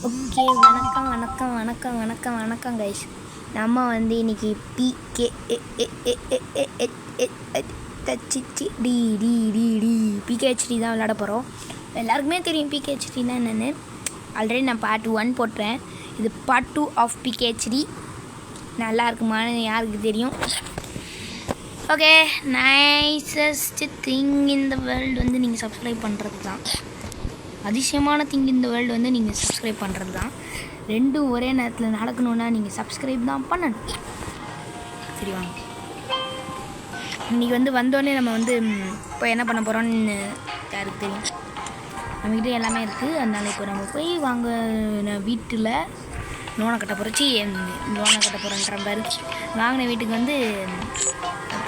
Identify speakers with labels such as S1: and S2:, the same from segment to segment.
S1: Okay, வணக்கம் வணக்கம் வணக்கம் வணக்கம் வணக்கம் கைஸ். நம்ம வந்து இன்றைக்கி பிகேஹெச்டி தான் விளையாட போகிறோம். எல்லாருக்குமே தெரியும் பிகேஹெச்டினா என்னென்னு. ஆல்ரெடி நான் பார்ட் 1 போட்டுறேன். இது பார்ட் 2 ஆஃப் பிகேஹெச்டி. நல்லா இருக்குமான்னு யாருக்கு தெரியும். Okay, nicest thing in the world வந்து நீங்கள் சப்ஸ்கிரைப் பண்ணுறது தான். அதிசயமான திங் இந்த வேர்ல்டு வந்து நீங்கள் சப்ஸ்கிரைப் பண்ணுறது தான். ரெண்டும் ஒரே நேரத்தில் நடக்கணுன்னா நீங்கள் சப்ஸ்கிரைப் தான் பண்ணணும். சரி வாங்க, இன்றைக்கி வந்து வந்தோடனே நம்ம வந்து இப்போ என்ன பண்ண போகிறோன்னு யாருக்கு தெரியும். நம்மக்கிட்ட எல்லாமே இருக்குது. அதனால் இப்போ நம்ம போய் வாங்க வீட்டில் லோனை கட்ட போகிறோம். லோனை கட்ட போகிறோன்ற பாரு. வாங்கின வீட்டுக்கு வந்து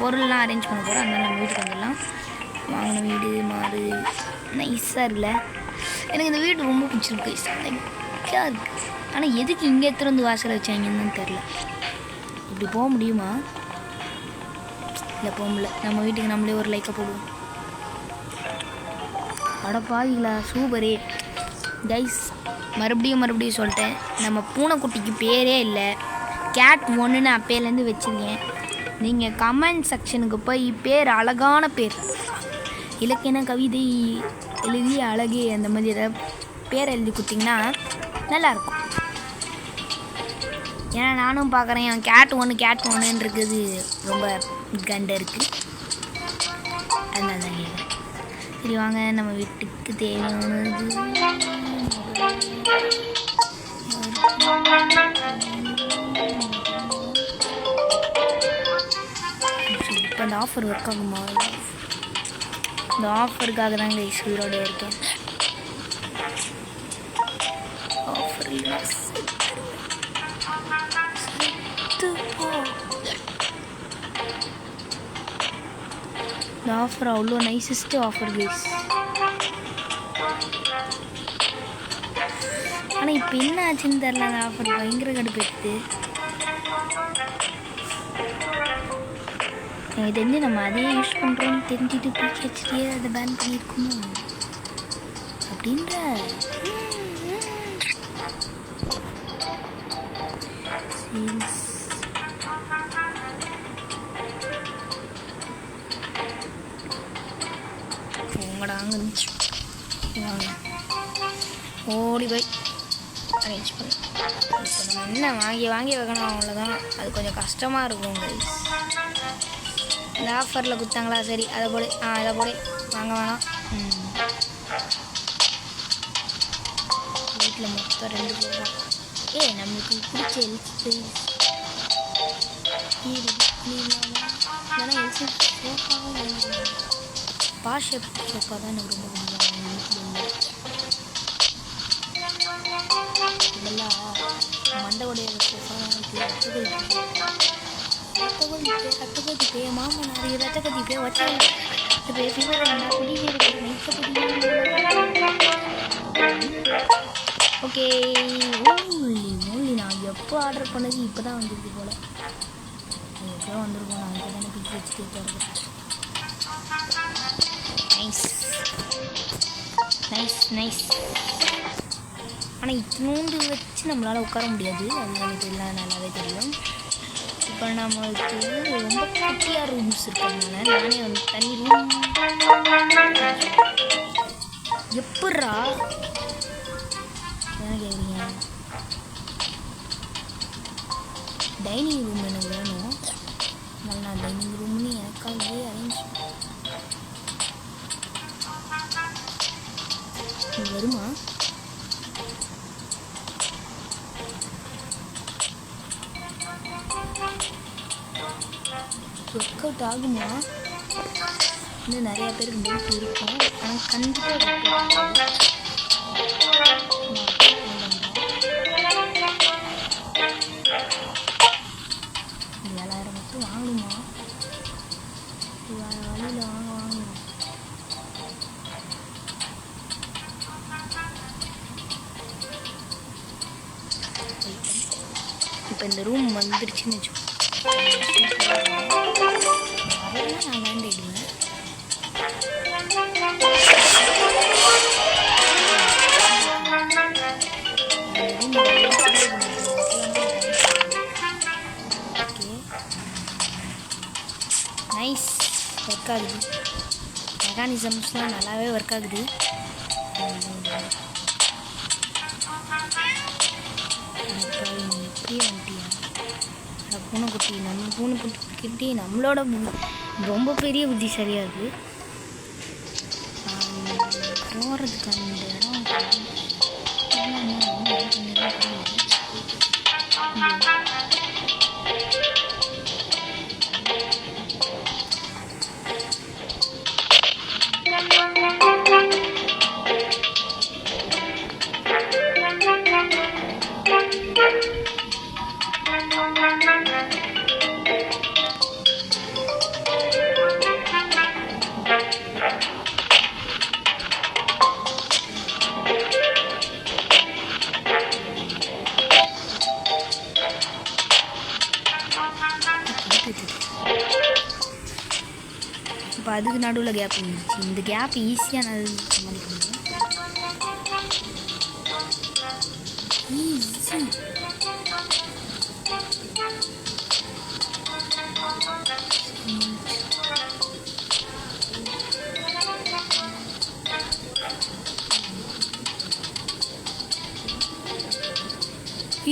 S1: பொருள்லாம் அரேஞ்ச் பண்ண போகிறோம். அதனால் நம்ம வீட்டுக்கு வந்துடலாம். வாங்கின வீடு மாறு நைஸாக இருக்குல்ல. எனக்கு இந்த வீடு ரொம்ப பிடிச்சிருக்கு. லைக்காக இருக்குது. ஆனால் எதுக்கு இங்கே எடுத்துகிட்டு வந்து வாசலை வச்சாங்கன்னு தெரில. இப்படி போக முடியுமா? இல்லை, போக முடியல. நம்ம வீட்டுக்கு நம்மளே ஒரு லைக்கை போடுவோம். அடப்பாங்களா, சூப்பரே கைஸ். மறுபடியும் சொல்லிட்டேன், நம்ம பூனைக்குட்டிக்கு பேரே இல்லை. கேட் 1ன்னு அப்பேலேருந்து வச்சுருக்கேன். நீங்கள் கமெண்ட் செக்ஷனுக்கு போய் பேர், அழகான பேர், இலக்கிய கவிதை எழுதி அழகே அந்த மாதிரி ஏதாவது பேர் எழுதி கொடுத்திங்கன்னா நல்லாயிருக்கும். ஏன்னா நானும் பார்க்குறேன், என் கேட் ஒன்று இருக்குது, ரொம்ப கண்டை இருக்குது. அதனால தான் கேட்குறேன். சரி வாங்க, நம்ம வீட்டுக்கு தேவையானது இப்போ அந்த ஆஃபர் ஒர்க் ஆகுமா? இந்த ஆஃபருக்காக தான் கைஸ் உயிரோட இருக்கேன். இந்த ஆஃபர் அவ்வளோ நைஸஸ்ட் ஆஃபர் கைஸ். ஆனால் இப்போ என்ன ஆச்சுன்னு தெரில. அந்த ஆஃபர் பயங்கர கடுப்பெடுத்து. எனக்கு தெரிஞ்சு நம்ம அதையே யூஸ் பண்ணுறோன்னு தெரிஞ்சுட்டு பிகேஹெச்டியே அதை பேன் பண்ணியிருக்கணும் அப்படின்ற. உங்கடாங்க ஓடி போய் அரேஞ்ச் பண்ணி இப்போ நம்ம என்ன வாங்கி வைக்கணும், அவ்வளோதான். அது கொஞ்சம் கஷ்டமாக இருக்கும் கைஸ். இந்த ஆஃபரில் கொடுத்தாங்களா, சரி அதை போடு, அதை போடு, வாங்க வேணாம். வீட்டில் மொத்தம் 2 போடுறோம். நம்மளுக்கு பிடிச்ச எல்சி இல்லைனா எல்சி சோஃபாவும் பாஷ் சோஃபா தான் எனக்கு ரொம்ப பிடிக்கும். இதெல்லாம் மண்டவுடைய சோஃபா ரத்தகதி பே மாமனார் ரத்தகதி பே வச்ச ஓகே. ஓன்லி நான் எப்போ ஆர்டர் பண்ணது இப்போ தான் வந்துருக்கு போல். எப்போ வந்துருக்கோம். நான் இப்போ தானே பிடிச்சி வச்சுட்டு போகிறது. நைஸ். ஆனால் இத்தினோண்டு வச்சு நம்மளால் உட்கார முடியாது. அது எனக்கு எல்லாம் நல்லாவே தெரியும். இப்போ நம்மளுக்கு ரொம்ப குட்டியாக ரூம்ஸ் இருக்கிறதுனால நானே வந்து தனி ரூம் எப்பட்றா என்ன கேட்குறீங்க? டைனிங் ரூம் எனக்கு வேணும். அதனால் நான் டைனிங் ரூம்னு எனக்காகவே அரேஞ்ச் வருமா? ஒர்க் அவுட் ஆகுமா? இன்னும் நிறையா பேருக்கு டவுட் இருக்கும். ஆனால் கண்டிப்பாக 7,000 மட்டும் வாங்கணுமா? வழியில் வாங்கணும். இப்போ இந்த ரூம் வந்துருச்சுன்னு வச்சுக்கோ. நான் வேண்டிடுவேன். ஓகே நைஸ், ஒர்க் ஆகுது. மெக்கானிசம்ஸ்லாம் நல்லாவே ஒர்க் ஆகுது. இப்படியே வந்துட்டியா பூனைக்குட்டி? நம்ம பூனைக்குட்டி நம்மளோட ரொம்ப பெரிய புத்திசாலியாக இருக்குது. போகிறதுக்கு அந்த இடம் இப்போ அதுக்கு நடுவில் கேப் இருந்துச்சு. இந்த கேப் ஈஸியாக நான் சமாளிக்க முடியும்.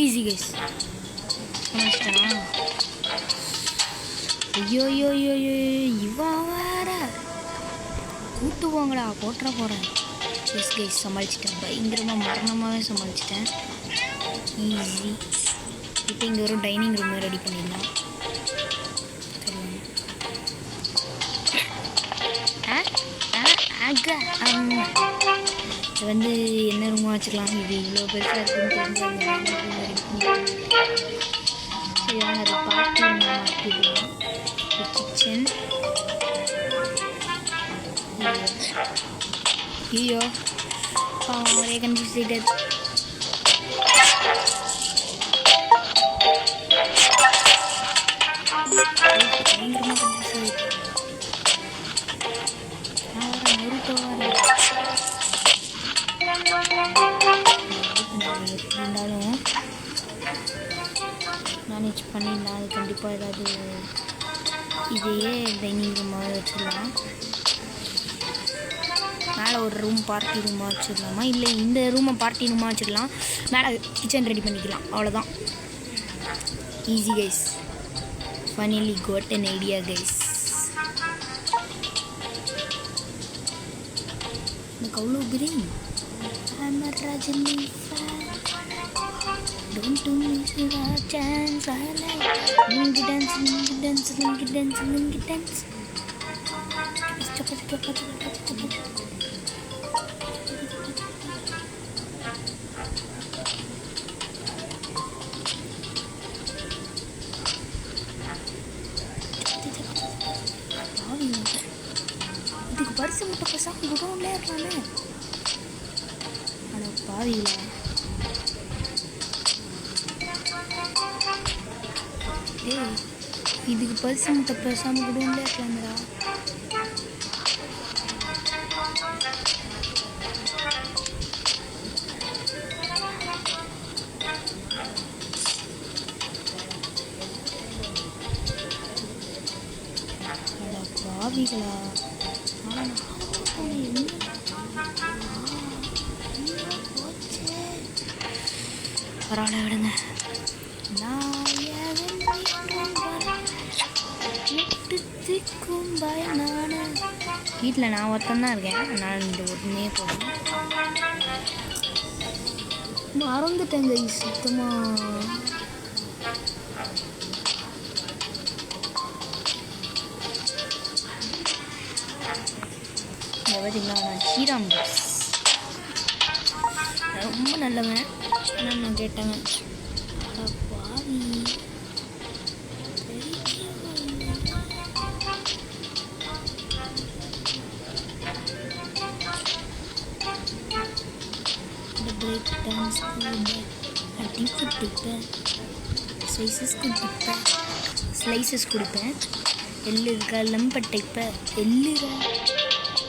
S1: Easy guys. ஐயோ ஐயோ ஐயோ ஐயோ, இவா வேற கூட்டு போங்கடா, போட்டுற போகிறேன். எஸ் கைஸ், சமாளிச்சிட்டேன். பயங்கரமாக மரணமாகவே சமாளிச்சிட்டேன். ஈஸி. இப்போ இங்கே ஒரு டைனிங் ரூம் ரெடி பண்ணிடலாம். இது வந்து என்ன ரூமாக வச்சுக்கலாம்? இது இவ்வளோ பெருசாக இருக்குன்னு தெரிஞ்சு சரி வாங்க, அதை பார்த்து மாற்றிடலாம். கிச்சன். ஐயோ ஒரே கன்ஃபியூஸ் ஆகிட்டது. பயங்கரமாக கன்ஃபியூஸ் ஆகிட்டு இருந்தாலும் மேனேஜ் பண்ணிடலாம். அது கண்டிப்பாக ஏதாவது இதையே டைனிங் ரூமாக வச்சிடலாம். மேலே ஒரு ரூம் பார்ட்டி ரூமாக வச்சிடலாமா? இல்லை இந்த ரூமை பார்ட்டி ரூமாக வச்சிடலாம். மேலே கிச்சன் ரெடி பண்ணிக்கலாம். அவ்வளோதான். Easy guys. Finally God an idea guys. எனக்கு அவ்வளோ green. Rajani fan, don't do me a chance. I like lungi dance, lungi dance, lungi dance, lungi dance. இதுக்கு பரிசு முட்டை பசங்க குடோன்ல இருக்கலாமே. பாதியில இதுக்கு பரிசு முட்டை பேசாம குடோன்ல இருக்கலாம்டா. பாவிகளா பரவாயில்ல விடுங்க. வீட்டில் நான் ஒருத்தந்தான் இருக்கேன். நான் இந்த ஒன்றுமே போதும். மறந்துட்டேங்க சுத்தமாக. பார்த்தீங்களா, நான் ஸ்ரீராம் பாஸ் ரொம்ப நல்லவன். ஆனால் நான் கேட்டவன். பாவி பிரேக் டான்ஸ் டிப்பு டிப்பேன், ஸ்லைசஸ் கொடுப்பேன். எள்ளு இருக்கா லம்பட்டைப்ப எள்ளுரா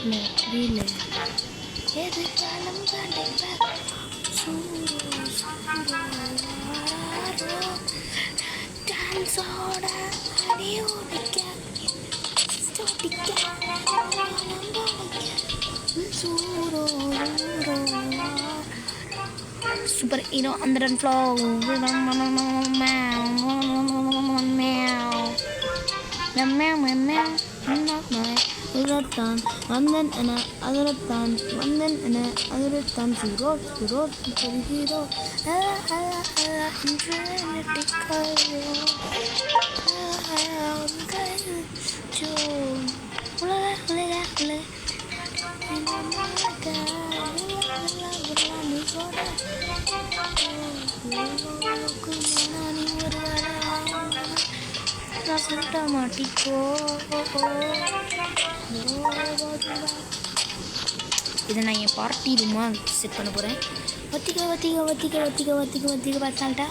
S1: இல்லை புரியல. எது காலம் காண்டைப்ப Super hero on the run flow. Other time, and then another time, and then another time. Zero, hero. Infinity color. இதை நான் என் பார்ட்டி ரூமாக செட் பண்ண போகிறேன். வத்திக்க பார்த்தால்ட்டா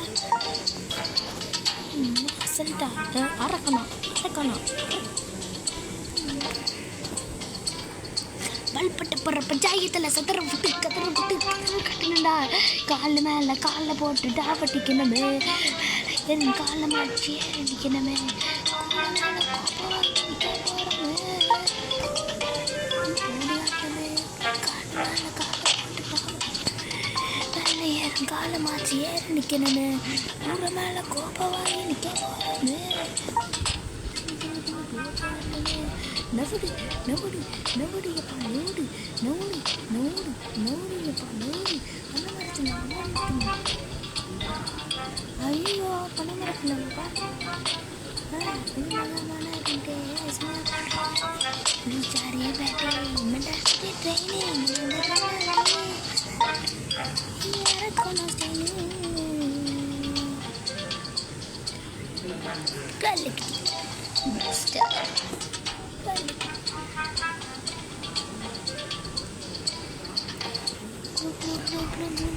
S1: அசல்ட்டா அரக்கணும் பல்பட்ட போடுற பஞ்சாயத்தில் சதற விட்டு கட்டணுண்டா. காலில் மேலே காலில் போட்டு டாபட்டிக்கணுமே, என் காலில் மாற்றி அடிக்கணுமே. காலை மாற்றி ஏறி நிற்கணுமே, ஊர மேலே கோபவாகி நிற்க போகிறோமே. நவுடியப்பா நோடி ஐயோ பணமரத்துலப்பா சாரியே பேட்டே மெண்டாஸ்டி training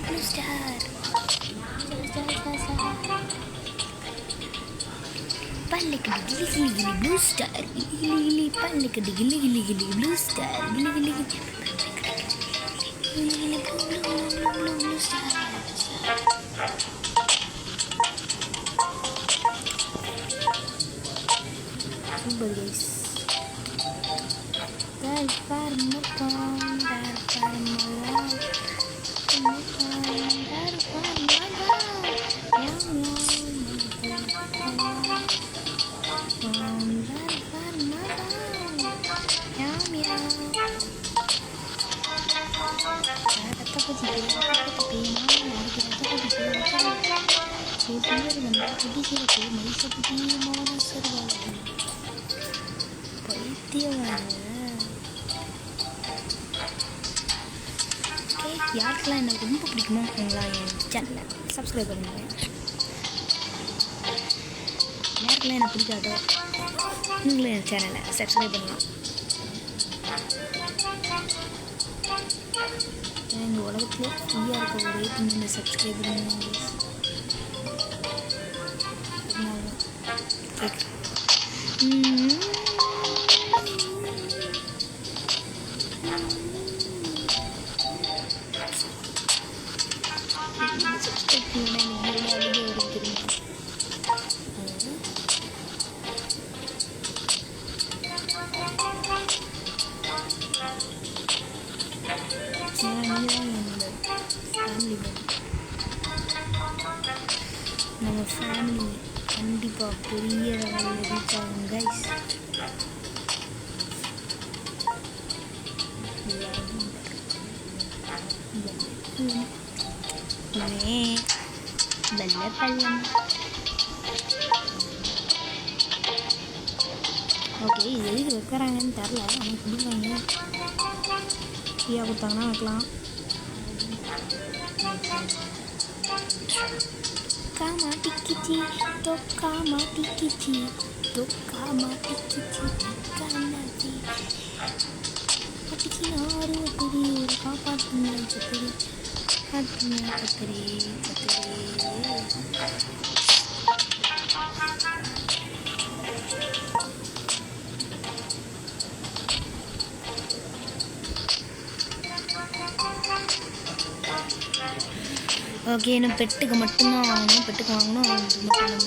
S1: blue star. Pallik gili blue star. Gili pallik gili blue star. Gili blue star. Super guys. யாருக்கெல்லாம் எனக்கு ரொம்ப பிடிக்குமோ அவங்களா என் சேனலை சப்ஸ்கிரைப் பண்ணுங்கள். யாருக்கெல்லாம் எனக்கு பிடிக்காதோ நீங்களும் என் சேனலை சப்ஸ்கிரைப் பண்ணலாம். எங்கள் உலகத்தில் ஃப்ரீயாக இருக்க ஒரே நீங்கள் சப்ஸ்கிரைப் பண்ணுங்க. நம்ம ஃபேமிலி கண்டிப்பாக பெரிய லெவலில் ரீச் ஆகும் கைஸ். வெள்ளை பள்ளம். ஓகே, இது எதுக்கு வைக்கிறாங்கன்னு தெரில, ஆனால் கொடுப்பாங்க. ஃப்ரீயாக கொடுத்தாங்கன்னா வைக்கலாம். mati kici, toka mati kici, kanati. Mati kinaru puri, papa punya putri, hatinya putri. Okay, நான் பெட்டுக்கு மட்டும்தான் வாங்கணும். பெட்டுக்கு வாங்கணும், அது மட்டும் நம்ம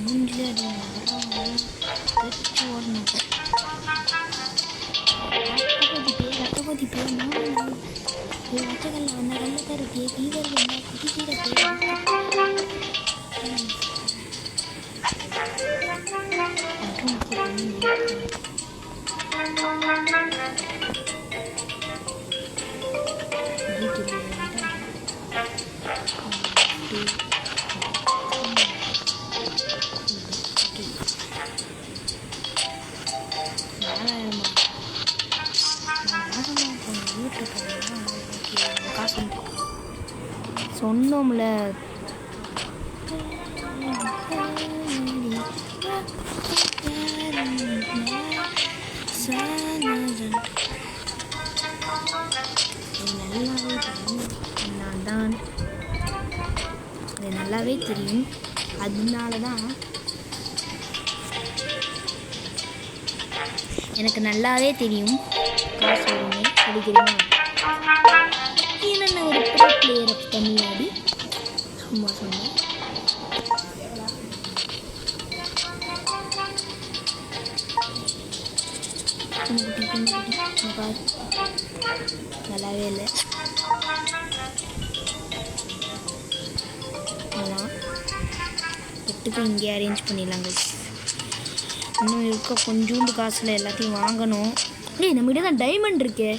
S1: மூஞ்சிலே அடி ஓடணும். ரத்தபதி பேர் ரத்தகல்ல வந்த கல்ல தான் இருக்கு. கீழே குட்டி கீழே சொன்னோம்ல. நல்லாவே தெரியும். அதனால தான் எனக்கு நல்லாவே தெரியும் காசு வருமே. அப்படி தெரியுமா? என்னென்ன ஒரு ப்ரோ பிளேயர் தமிழ்நாடு சும்மா சொன்னேன். நல்லாவே இல்லை. அதான் எட்டுக்கு இங்கே அரேஞ்ச் பண்ணிடலாங்க. இன்னும் இருக்க கொஞ்சோண்டு காசில் எல்லாத்தையும் வாங்கணும். நம்மகிட்ட தான் டைமண்ட் இருக்கே,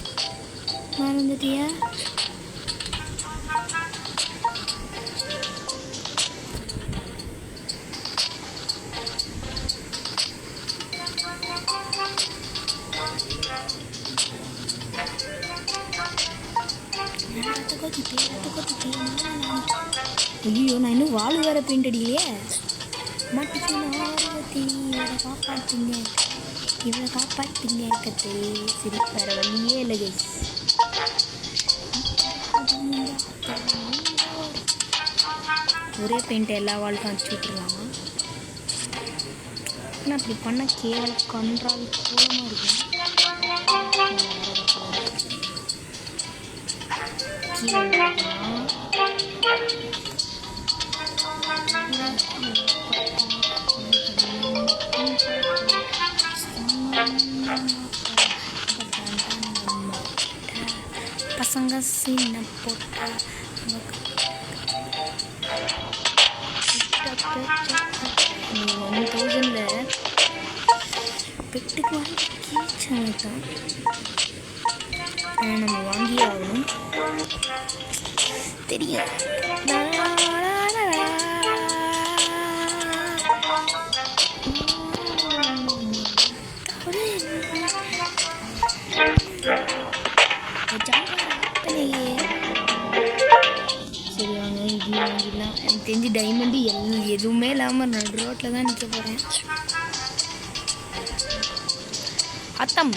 S1: மறந்துட்டியா? ஐயோ, நான் இன்னும் வாழு வேற பெயிண்ட் அடிக்கலையே. இவரை காப்பாற்றிங்க கத்தே. சரி, வேறு வழியே இல்லை கைஸ். ஒரே பெயிண்ட் எல்லா வாளுக்கும் அடிச்சு விட்டுருலாமா? ஆனால் அப்படி பண்ண கேவல கன்றால் கோலமாக இருக்கும். பசங்க சீன போட்டா 1000ல் பெட்டுக்கு வாங்கி கீச்சாங்க தான். நம்ம வாங்கி ஆகணும் தெரியும். சரி வாங்க, இது வாங்கிடலாம். எனக்கு தெரிஞ்சு டைமண்டு எதுவுமே இல்லாமல் நடு ரோட்டில் தான் நிற்க போகிறேன். அத்தம்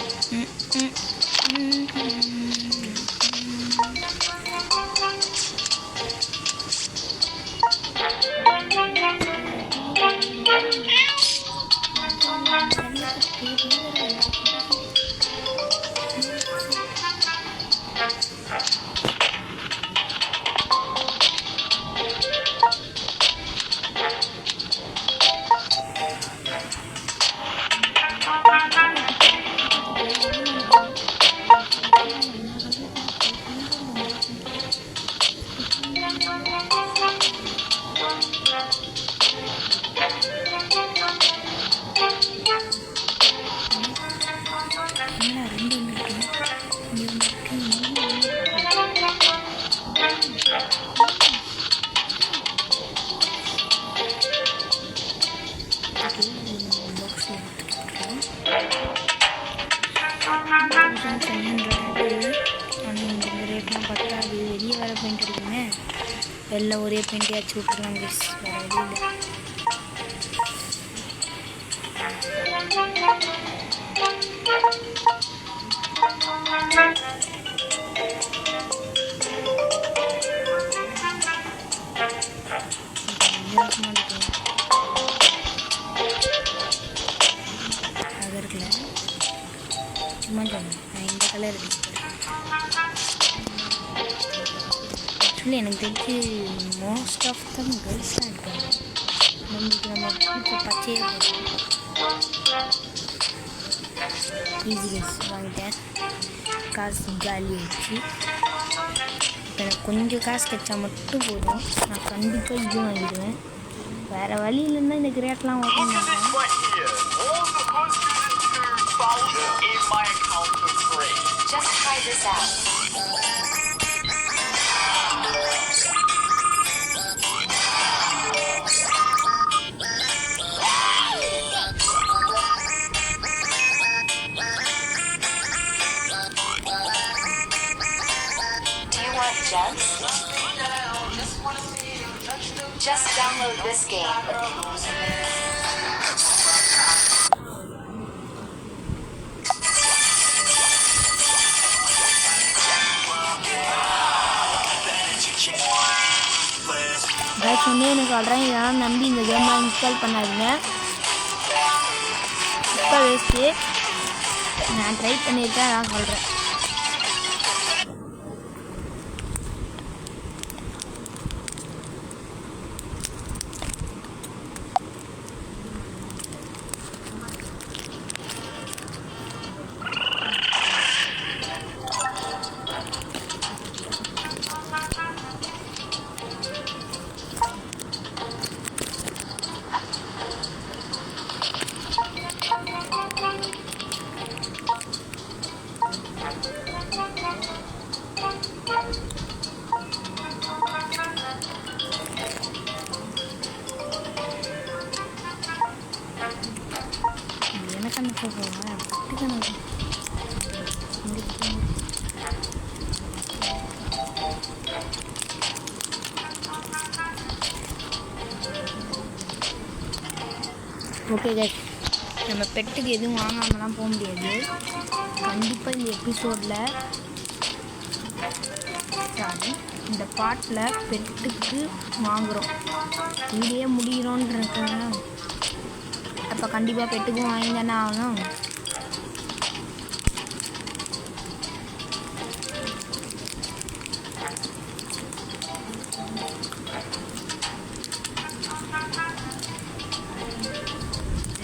S1: வெளியே வர பெயிண்ட் அடிக்குமே. வெளில ஒரே பெயிண்டே அடிச்சு விட்டுருவாங்க கைஸ், வேறு வழி இல்லை. அது இருக்குல்ல, சும்மா நான் இந்த கலர் ஆக்சுவலி எனக்கு தெரிஞ்சு மோஸ்ட் ஆஃப் தம் கேர்ள்ஸ் தான் இருக்காங்க. நம்மளுக்கு நம்ம பிடிச்ச பச்சையை ஈஸி கேஸ் வாங்கிட்டேன். காசு ஜாலி ஆயிடுச்சு. இப்போ எனக்கு கொஞ்சம் காசு கிடைச்சா மட்டும் போதும், நான் கண்டிப்பாக இது வாங்கிடுவேன். வேறு வழி இல்லைன்னா இந்த கிரேட்லாம் ஓப்பன் பண்ணுறேன்.
S2: Just download this game.
S1: Guys ஒன்று சொல்கிறேன், இதெல்லாம் நம்பி இந்த கேம்லாம் இன்ஸ்டால் பண்ணாதீங்க. இப்போ வேஸ்ட்டு. நான் ட்ரை பண்ணியிருக்கேன், அதான் சொல்கிறேன். ஓகே கைஸ், நம்ம பெட்டுக்கு எதுவும் வாங்காமலாம் போக முடியாது. கண்டிப்பாக இந்த எபிசோடில் இந்த பாட்டில் பெட்டுக்கு வாங்குகிறோம், வீடியே முடிகிறோன்றத அப்போ கண்டிப்பாக பெட்டுக்கும் வாங்கி தானே ஆகணும்.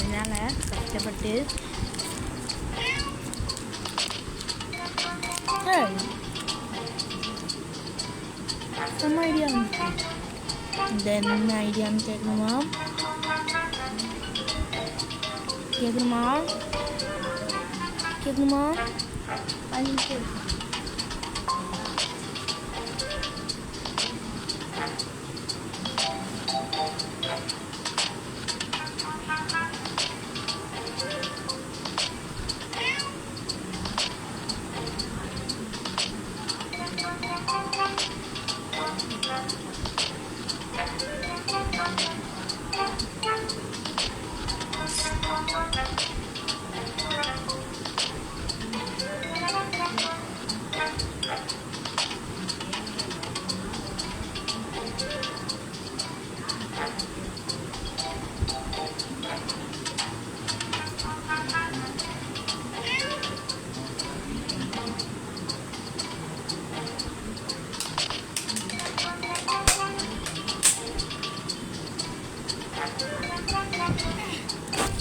S1: அதனால் கஷ்டப்பட்டு செம்ம ஐடியா வந்துச்சு. இந்த என்ன ஐடியான்னு கேட்கணுமா?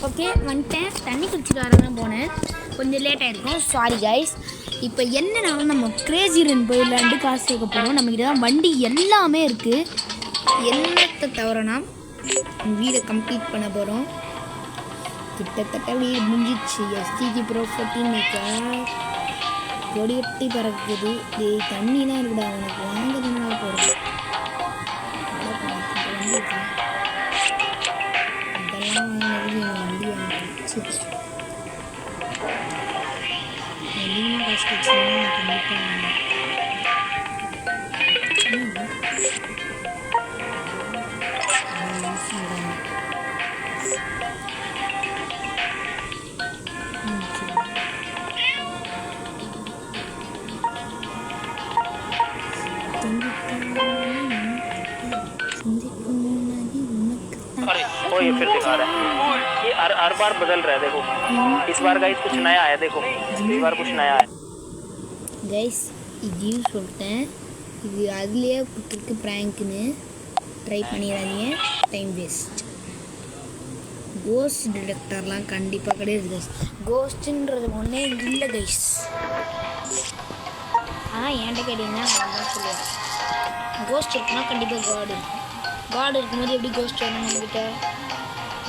S1: ஓகே வந்துட்டேன், தண்ணி குடிச்சிட்டு வரதான் போனேன், கொஞ்சம் லேட் ஆகிருக்கும், சாரி கைஸ். இப்போ என்னன்னாலும் நம்ம கிரேசி ரன் போயிடலான்ட்டு காசு சேர்க்க போகிறோம். நம்மக்கிட்ட தான் வண்டி எல்லாமே இருக்குது. என்னத்தை தவிரனா வீடை கம்ப்ளீட் பண்ண போகிறோம். கிட்டத்தட்ட வீடு முடிஞ்சிச்சு. எஸ்டிஜி ப்ரோ 14 கொடி கட்டி பறக்குது. தண்ணிலாம் இருக்குடா, உனக்கு வாங்குறதுனா போகிறோம். இதெல்லாம் வாங்கினது வண்டி வாங்கிச்சு. அதிகமாக காசு வச்சுன்னா கண்டிப்பாக
S3: वो ये फिर दिखा रहा है, ये हर बार बदल रहा है. देखो इस बार गाइस कुछ नया आया. देखो इस बार कुछ नया आया
S1: கைஸ். இதையும் சொல்லிட்டேன், இது அதுலேயே கொடுத்துருக்கு ப்ராங்க்னு. ட்ரை பண்ணிடாதீங்க, டைம் வேஸ்ட். கோஸ்ட் டிடெக்டர்லாம் கண்டிப்பாக கிடையாது கைஸ். கோஸ்ட்டுன்றது ஒன்றே இல்லை கைஸ். ஆனால் என்கிட்ட கேட்டிங்கன்னா நான் சொல்லுவேன், கோஸ்ட் இருக்குன்னா கண்டிப்பாக காட் இருக்கும். காட் இருக்கும்போது எப்படி கோஸ்ட் வரும் நம்மக்கிட்ட?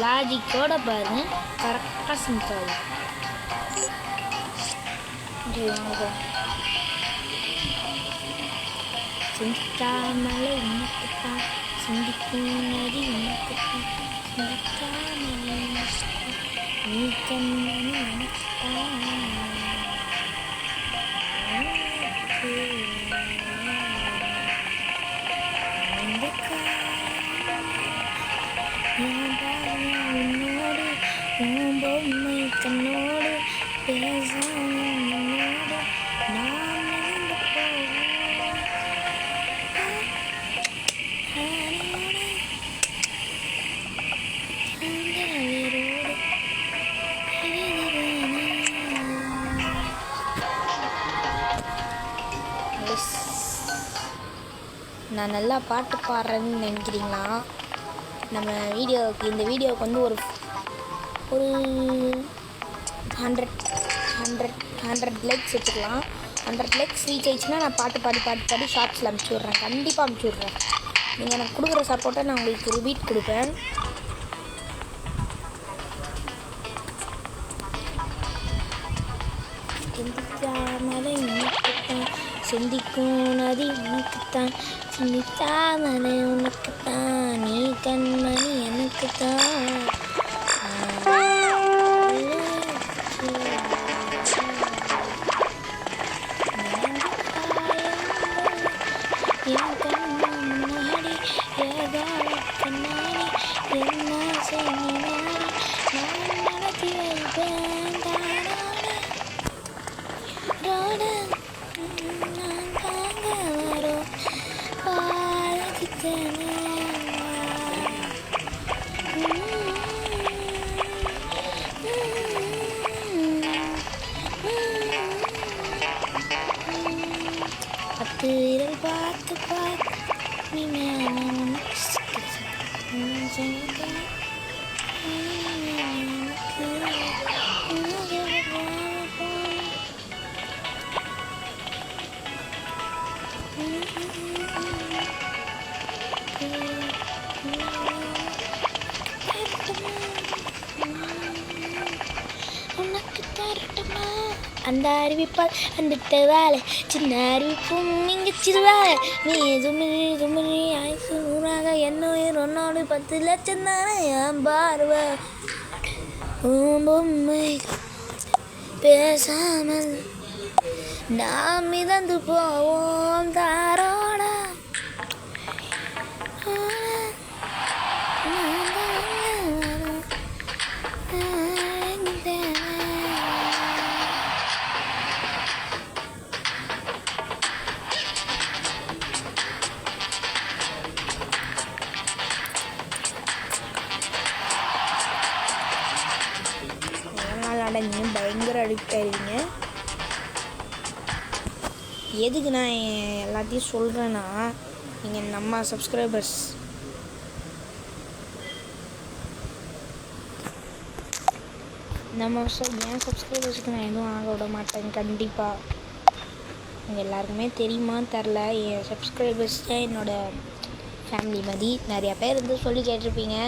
S1: லாஜிக்கோட பாருங்க, கரெக்டாக சிங்க் ஆகும். சரி வாங்க. சிந்தாமலை உனக்குத்தான், சிந்திக்கும் நதி உனக்குத்தான், சிந்தாமலை நீ கண்மணி உனக்குத்தான். உன்னோடு பொம்மை கண்ணோடு பேச உன்னோடு நான் நடந்து நான் நல்லா பாட்டு பாடுறேன்னு நினைக்கிறீங்களா? நம்ம வீடியோவுக்கு இந்த வீடியோவுக்கு வந்து ஒரு 100 லைக்ஸ் வச்சுக்கலாம். 100 லைக்ஸ் ரீச் ஆயிடுச்சுன்னா நான் பாட்டு பாடி ஷார்ட்ஸில் அனுப்பிச்சி விட்றேன். கண்டிப்பாக அனுப்பிச்சி விட்றேன். நீங்கள் எனக்கு கொடுக்குற சப்போர்ட்டை நான் உங்களுக்கு ரிப்பீட் கொடுப்பேன். சிந்திக்காமலை உனக்குத்தான், சிந்திக்கும் நதி உனக்குத்தான், சிந்திக்காமலை உனக்குத்தான், நீ கண்மணி எனக்குத்தான். என் கண்ணாடி ஏகால கண்ணாடி என்ன செய்யினாடி நான் நடத்தி வைப்பேன் ரோட நான் தாங்க வரும் பாலகித்தனே. பத்து இரல் பார்த்து நீ உனக்கு தரட்டுமா அந்த அறிவிப்பால் அந்த தேவாலை சின்ன அறிவிப்பும் இங்கே சிறுவாலை நீ துமிழி ஆயுசு நூறாக என்ன உயிர் ஒன்னோடு 10 லட்சம் தானே என் பார்வை பொம்மை பேசாமல் நாம் மிதந்து போவோம் தாரோட. நீங்கள் பயங்கர அடிக்ட் ஆகிடுவீங்க. எதுக்கு நான் எல்லாத்தையும் சொல்கிறேன்னா, நீங்கள் நம்ம சப்ஸ்கிரைபர்ஸ் என் சப்ஸ்கிரைபர்ஸுக்கு நான் எதுவும் ஆக விட மாட்டேன் கண்டிப்பாக. உங்கள் எல்லாருக்குமே தெரியுமான்னு தெரில, என் சப்ஸ்கிரைபர்ஸ் தான் என்னோடய ஃபேமிலி மாதிரி. நிறையா பேர் வந்து சொல்லி கேட்டிருப்பீங்க,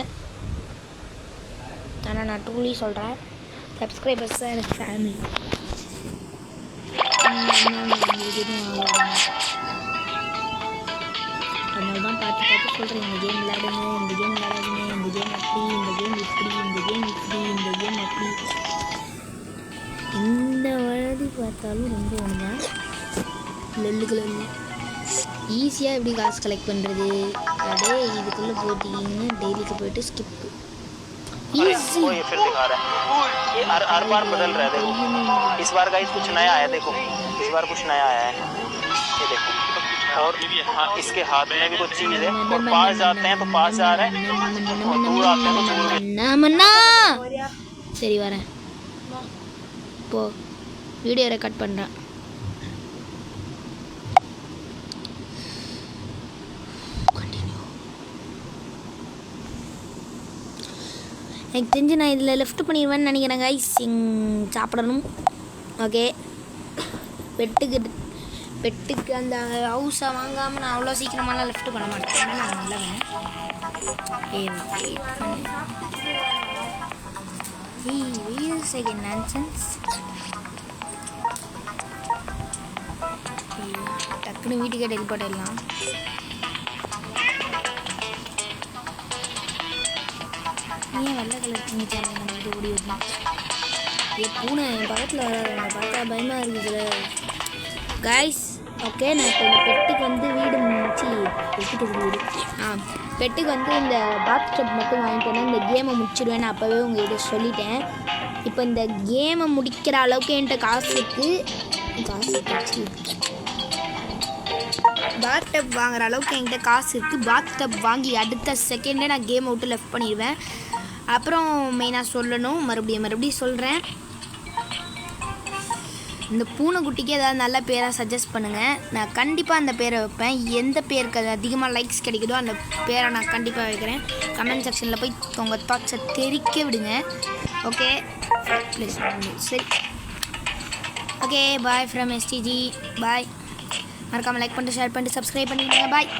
S1: ஆனால் நான் ட்ரூலி சொல்கிறேன், சப்ஸ்கிரைபர்ஸ் தான் எனக்கு ஃபேமிலி. அதனால தான் பார்த்து சொல்கிறேன், இந்த கேம் விளையாடுங்க, இந்த கேம் விளையாடுங்க, இந்த கேம் அப்படி, இந்த கேம் இப்படி, இந்த கேம் இப்படி, இந்த கேம் அப்படி. எந்த வழி பார்த்தாலும் ரொம்ப ஒன்று தான். லெல்லுக்குள்ள ஈஸியாக எப்படி காசு கலெக்ட் பண்ணுறது, அப்படியே இதுக்குள்ளே போட்டிங்கன்னு டெய்லிக்கு போய்ட்டு ஸ்கிப்பு
S3: वो ये फिर दिखा रहा है, ये हर बार बदल रहा है। देखो इस बार गाइस कुछ नया आया, देखो इस बार कुछ नया आया है, ये देखो। और हाँ, इसके हाथ में भी कुछ चीज़ है, और पास जाते हैं तो पास जा रहे हैं, और दूर आते हैं तो दूर।
S1: சரி வரேன், போ வீடியோ ரெக்கார்ட் பண்ணுறேன். எனக்கு தெரிஞ்சு நான் இதில் லெஃப்ட் பண்ணிடுவேன்னு நினைக்கிறேன் கைஸ். சாப்பிடணும். ஓகே, பெட்டுக்கு அந்த ஹவுஸை வாங்காமல் நான் அவ்வளோ சீக்கிரமாலாம் லெஃப்ட் பண்ண மாட்டேன். நான் நல்லவன். Second nonsense. டக்குன்னு வீட்டுக்கே டெலிபோர்ட் ஆயிடலாம். ஏன் வெள்ளை கலர் சின்ன நம்ம இது ஓடி வரலாம். பூனை என் பக்கத்தில் வராது, பார்த்தா பயமாக இருக்குதுல கைஸ். ஓகே, நான் இப்போ இந்த பெட்டுக்கு வந்து வீடு பெட்டுக்கு வந்து இந்த பாத் டப் மட்டும் வாங்கிட்டேன்னா இந்த கேமை முடிச்சிடுவேன். நான் அப்போவே உங்கள்கிட்ட சொல்லிட்டேன். இப்போ இந்த கேமை முடிக்கிற அளவுக்கு என்கிட்ட காசு இருக்குது. பாத் டப் வாங்குற அளவுக்கு என்கிட்ட காசு இருக்குது. பாத் டப் வாங்கி அடுத்த செகண்டே நான் கேமை விட்டு லெஃப்ட் பண்ணிடுவேன். அப்புறம் மெயினாக சொல்லணும், மறுபடியும் சொல்கிறேன், இந்த பூனைக்குட்டிக்கு ஏதாவது நல்ல பேராக சஜஸ்ட் பண்ணுங்கள். நான் கண்டிப்பாக அந்த பேரை வைப்பேன். எந்த பேருக்கு அது அதிகமாக லைக்ஸ் கிடைக்குதோ அந்த பேரை நான் கண்டிப்பாக வைக்கிறேன். கமெண்ட் செக்ஷனில் போய் உங்கள் தாட்ஸை தெரிக்க விடுங்க. ஓகே சரி, ஓகே பாய் ஃப்ரம் STG. பாய். மறக்காமல் லைக் பண்ணிட்டு ஷேர் பண்ணிட்டு சப்ஸ்கிரைப் பண்ணிடுங்க. பாய்.